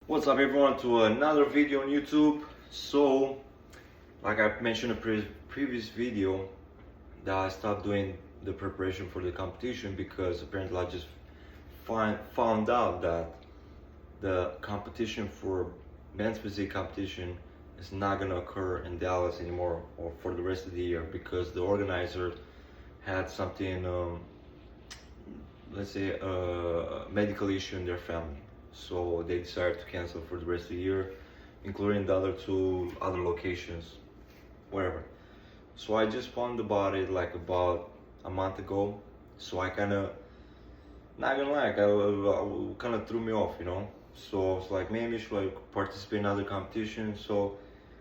What's up everyone, to another video on YouTube. So like I mentioned in a previous video, that I stopped doing the preparation for the competition because apparently I just found out that the competition for men's physique competition is not gonna occur in Dallas anymore or for the rest of the year because the organizer had something, let's say a medical issue in their family. So they decided to cancel for the rest of the year, including the other two other locations, wherever. So I just found about it like about a month ago. So I kind of, not gonna lie, kind of threw me off, you know. So I was like, maybe should I participate in other competitions? So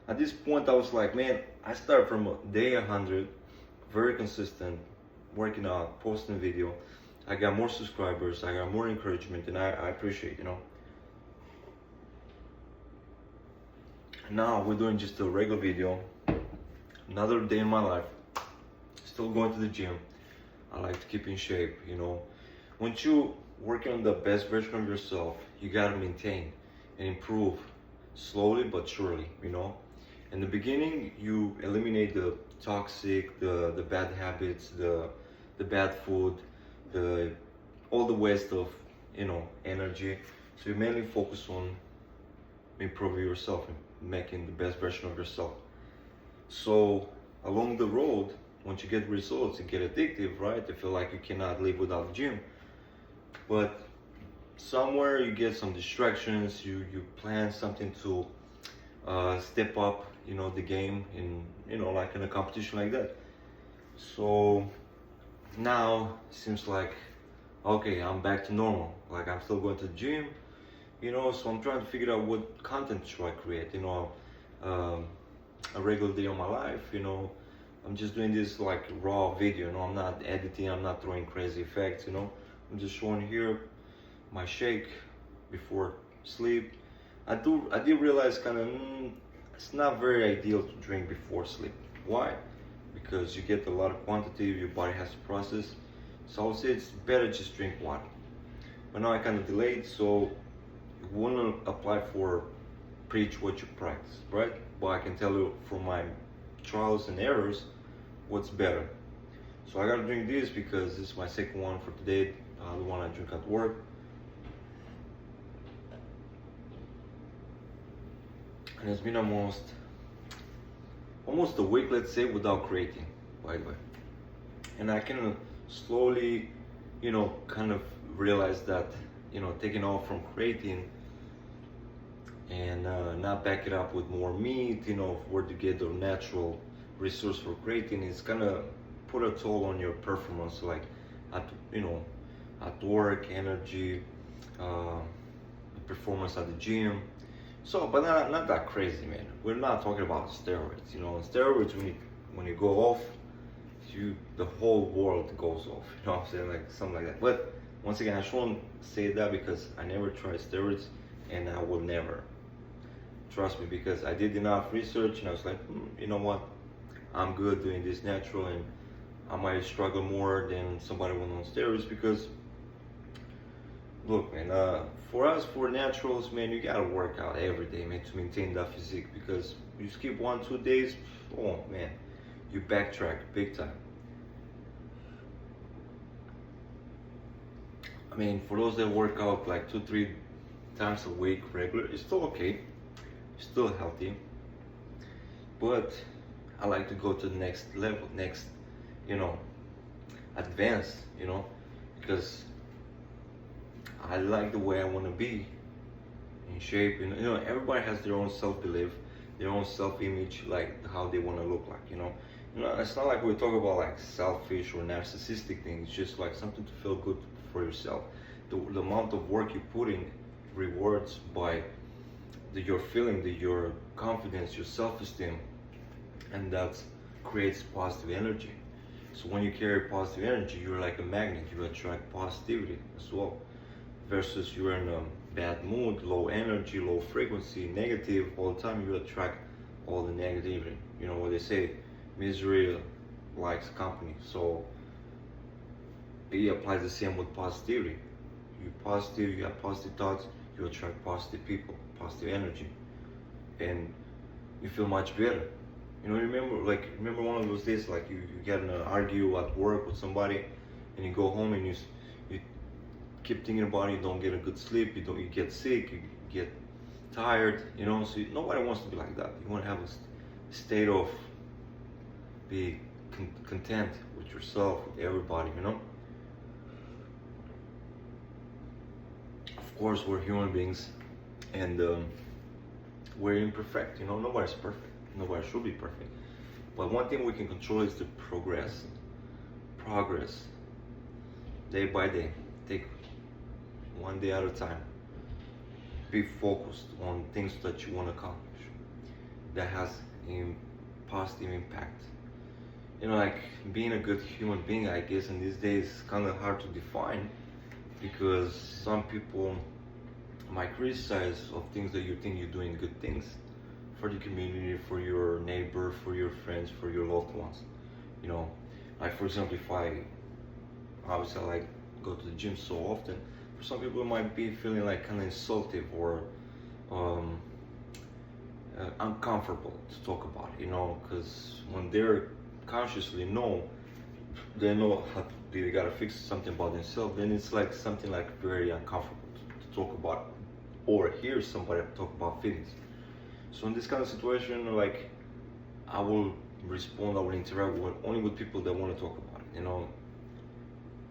at this point I was like, man, I started from day 100, very consistent, working out, posting video. I got more subscribers, I got more encouragement, and I appreciate, you know. Now we're doing just a regular video, another day in my life, still going to the gym. I like to keep in shape, you know. Once you working on the best version of yourself, you gotta maintain and improve slowly but surely, you know. In the beginning, you eliminate the toxic, the bad habits, the bad food, all the waste of, you know, energy. So you mainly focus on improving yourself and making the best version of yourself. So along the road, once you get results, it get addictive, right? You feel like you cannot live without the gym. But somewhere you get some distractions, you plan something to step up, you know, the game in, you know, like in a competition like that. So now it seems like, okay, I'm back to normal. Like I'm still going to the gym, you know, so I'm trying to figure out what content should I create, you know, a regular day of my life, you know. I'm just doing this like raw video, you know, I'm not editing, I'm not throwing crazy effects, you know. I'm just showing here my shake before sleep. I did realize kind of it's not very ideal to drink before sleep. Why? Because you get a lot of quantity your body has to process. So I would say it's better just drink water. But now I kind of delayed, so you wanna apply for preach what you practice, right? But I can tell you from my trials and errors what's better. So I gotta drink this because this is my second one for today, the one I drink at work. And it's been almost a week, let's say, without creating, by the way. And I can slowly, you know, kind of realize that, you know, taking off from creating and not back it up with more meat, you know, where to get the natural resource for creating is gonna put a toll on your performance, like at, you know, at work, energy, the performance at the gym. So, but not that crazy, man. We're not talking about steroids, you know. Steroids, when you go off, the whole world goes off. You know what I'm saying? Like something like that. But once again, I shouldn't say that because I never tried steroids, and I will never. Trust me, because I did enough research, and I was like, you know what? I'm good doing this natural, and I might struggle more than somebody who on steroids because. Look, man, for us, for naturals, man, you gotta work out every day, man, to maintain that physique because you skip 1-2 days, oh man, you backtrack big time. I mean, for those that work out like 2-3 times a week regular, it's still okay, still healthy, but I like to go to the next level, next, you know, advance, you know, because I like the way I want to be in shape. You know, everybody has their own self-belief, their own self-image, like how they want to look like. You know, it's not like we talk about like selfish or narcissistic things. It's just like something to feel good for yourself. The amount of work you put in rewards by your feeling, your confidence, your self-esteem, and that creates positive energy. So when you carry positive energy, you're like a magnet. You attract positivity as well. Versus you're in a bad mood, low energy, low frequency, negative all the time, you attract all the negativity. You know what they say, misery likes company. So it applies the same with positivity. You're positive, you have positive thoughts, you attract positive people, positive energy, and you feel much better. You know, remember one of those days, like you get in an argue at work with somebody, and you go home and you keep thinking about it. You don't get a good sleep. You get sick. You get tired. You know, so nobody wants to be like that. You want to have a state of be content with yourself, with everybody. You know. Of course, we're human beings, and we're imperfect. You know, nobody's perfect. Nobody should be perfect. But one thing we can control is the progress. Day by day. Take one day at a time. Be focused on things that you want to accomplish. That has a positive impact. You know, like being a good human being, I guess in these days is kind of hard to define, because some people might criticize of things that you think you're doing good things for the community, for your neighbor, for your friends, for your loved ones. You know, like for example, if obviously I like go to the gym so often, for some people it might be feeling like kind of insultive or uncomfortable to talk about it, you know, because when they're consciously they know how they gotta fix something about themselves, then it's like something like very uncomfortable to talk about or hear somebody talk about feelings. So in this kind of situation, like I will respond, I will interact only with people that want to talk about it, you know.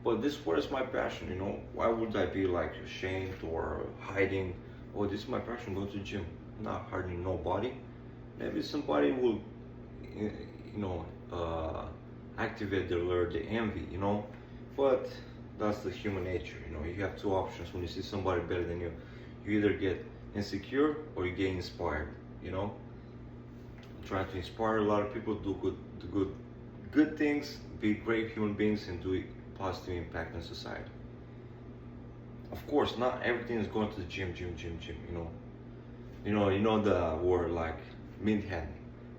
But this is my passion, you know. Why would I be like ashamed or hiding? Oh, this is my passion, go to the gym. I'm not hurting nobody. Maybe somebody will, you know, activate the envy, you know. But that's the human nature, you know. You have two options when you see somebody better than you. You either get insecure or you get inspired, you know. I'm trying to inspire a lot of people to do good things, be great human beings, and do a positive impact on society. Of course, not everything is going to the gym, you know. You know the word like meathead,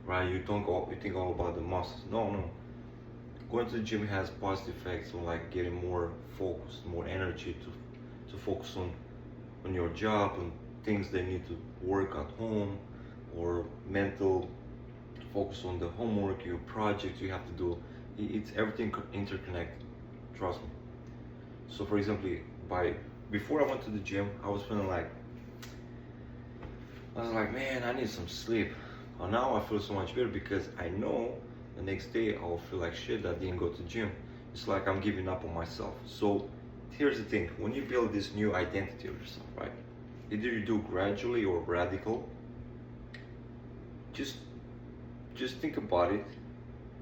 right? You think all about the muscles. No. Going to the gym has positive effects on like getting more focused, more energy to focus on your job, on things they need to work at home, or mental focus on the homework, your projects you have to do. It's everything interconnected, trust me. So for example, before I went to the gym, I was like, man, I need some sleep. Well, now I feel so much better because I know the next day I'll feel like shit that I didn't go to the gym. It's like I'm giving up on myself. So here's the thing, when you build this new identity of yourself, right? Either you do gradually or radical. Just think about it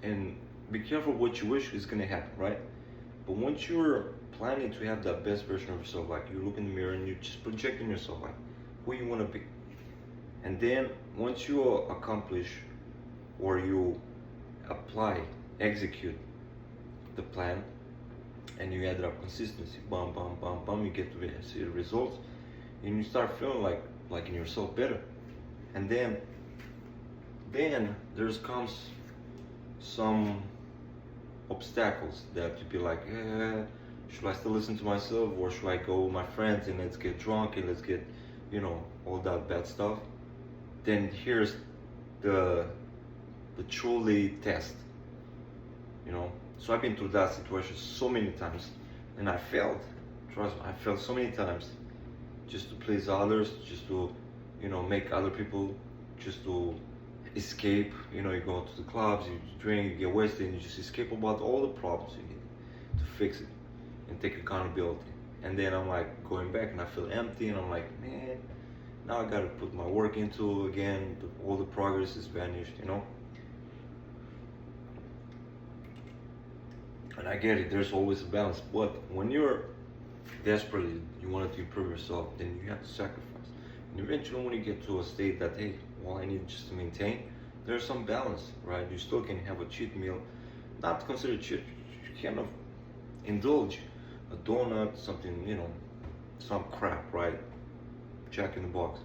and be careful what you wish is gonna happen, right? But once you're planning to have that best version of yourself, like you look in the mirror and you just projecting yourself like who you wanna be. And then once you accomplish or you execute the plan, and you add up consistency, bum, you get to see the results, and you start feeling like in yourself better. And then there's comes some obstacles that you be like, should I still listen to myself, or should I go with my friends and let's get drunk and let's get, you know, all that bad stuff. Then here's the truly test, you know. So I've been through that situation so many times, and I failed. Trust me, I failed so many times, just to please others, just to, you know, make other people, just to escape. You know, you go to the clubs, you drink, you get wasted, and you just escape about all the problems you need to fix it and take accountability. And then I'm like going back and I feel empty, and I'm like, man, now I gotta put my work into again, all the progress is vanished, you know. And I get it, there's always a balance, but when you're desperately, you want to improve yourself, then you have to sacrifice. And eventually when you get to a state that, hey, well, I need just to maintain, there's some balance, right? You still can have a cheat meal, not considered cheat, you kind of indulge a donut, something, you know, some crap, right? Jack in the box.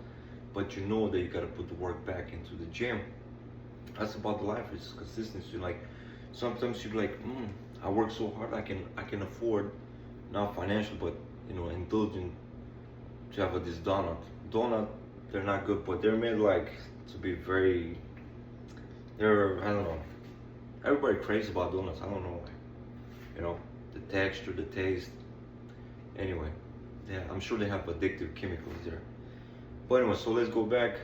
But you know that you gotta put the work back into the gym. That's about the life, it's consistency. Like sometimes you're like, I work so hard, I can afford, not financial, but you know, indulging to have this donut. They're not good, but they're made like to be very, they're, I don't know, everybody crazy about donuts. I don't know why, you know, the texture, the taste. Anyway, yeah, I'm sure they have addictive chemicals there. But anyway, so let's go back.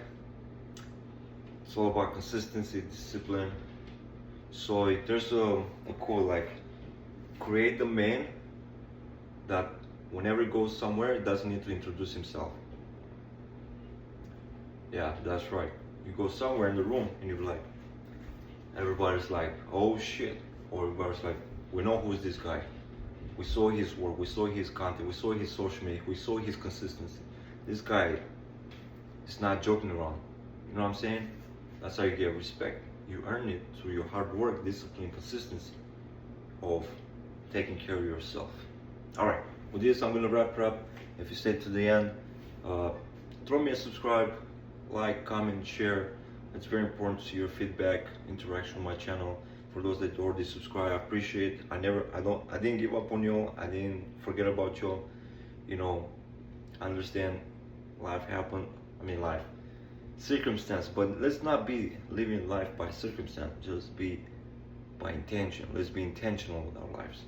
It's all about consistency, discipline. So there's a quote like, create the man that whenever he goes somewhere, he doesn't need to introduce himself. Yeah, that's right. You go somewhere in the room and you're like, everybody's like, oh shit. Or everybody's like, we know who's this guy. We saw his work, we saw his content, we saw his social media, we saw his consistency. This guy is not joking around. You know what I'm saying? That's how you get respect. You earn it through your hard work, discipline, consistency of taking care of yourself. All right, with this, I'm gonna wrap it up. If you stayed to the end, throw me a subscribe, like, comment, share. It's very important to see your feedback, interaction with my channel. For those that already subscribe, I appreciate. I didn't give up on you. I didn't forget about you. You know, I understand life happened. Life, circumstance. But let's not be living life by circumstance. Just be by intention. Let's be intentional with our lives.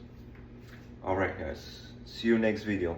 All right, guys. See you next video.